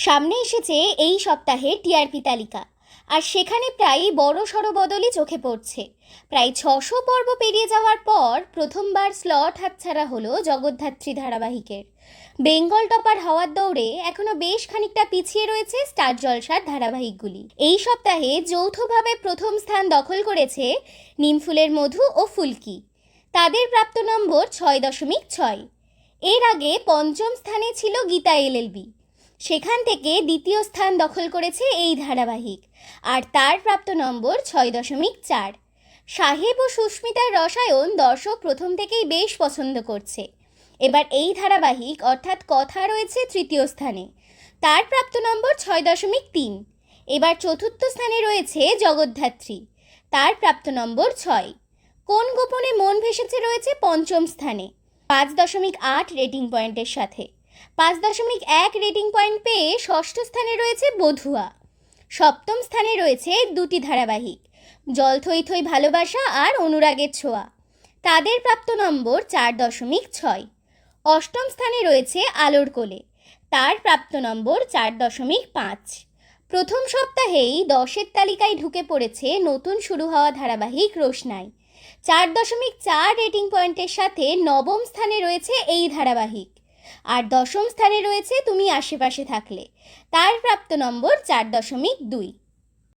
সামনে এসেছে এই সপ্তাহে টিআরপি তালিকা, আর সেখানে প্রায় বড়সড় বদলই চোখে পড়ছে। প্রায় ৬০০ পর্ব পেরিয়ে যাওয়ার পর প্রথমবার স্লট হাতছাড়া হলো জগদ্ধাত্রী ধারাবাহিকের। বেঙ্গল টপার হওয়ার দৌড়ে এখনো বেশ খানিকটা পিছিয়ে রয়েছে স্টার জলসার ধারাবাহিকগুলি। এই সপ্তাহে যৌথভাবে প্রথম স্থান দখল করেছে নিমফুলের মধু ও ফুলকি। তাদের প্রাপ্ত নম্বর ৬.৬। এর আগে পঞ্চম স্থানে ছিল গীতা এলএলবি, সেখান থেকে দ্বিতীয় স্থান দখল করেছে এই ধারাবাহিক, আর তার প্রাপ্ত নম্বর ৬.৪। সাহেব ও সুস্মিতার রসায়ন দর্শক প্রথম থেকেই বেশ পছন্দ করছে। এবার এই ধারাবাহিক অর্থাৎ কথা রয়েছে তৃতীয় স্থানে, তার প্রাপ্ত নম্বর ৬.৩। এবার চতুর্থ স্থানে রয়েছে জগদ্ধাত্রী, তার প্রাপ্ত নম্বর ৬। কোন গোপনে মন ভেসেছে রয়েছে পঞ্চম স্থানে ৫.৮ রেটিং পয়েন্টের সাথে। ৫.১ রেটিং পয়েন্ট পেয়ে ষষ্ঠ স্থানে রয়েছে বধুয়া। সপ্তম স্থানে রয়েছে দুটি ধারাবাহিক, জল থই থই ভালোবাসা আর অনুরাগের ছোঁয়া, তাদের প্রাপ্ত নম্বর ৪.৬। অষ্টম স্থানে রয়েছে আলোর কোলে, তার প্রাপ্ত নম্বর ৪.৫। প্রথম সপ্তাহেই ১০-এর তালিকায় ঢুকে পড়েছে নতুন শুরু হওয়া ধারাবাহিক রোশনাই। ৪.৪ রেটিং পয়েন্টের সাথে নবম স্থানে রয়েছে এই ধারাবাহিক, আর দশম স্থানে রয়েছে তুমি আশেপাশে থাকলে, তার প্রাপ্ত নম্বর ৪.২।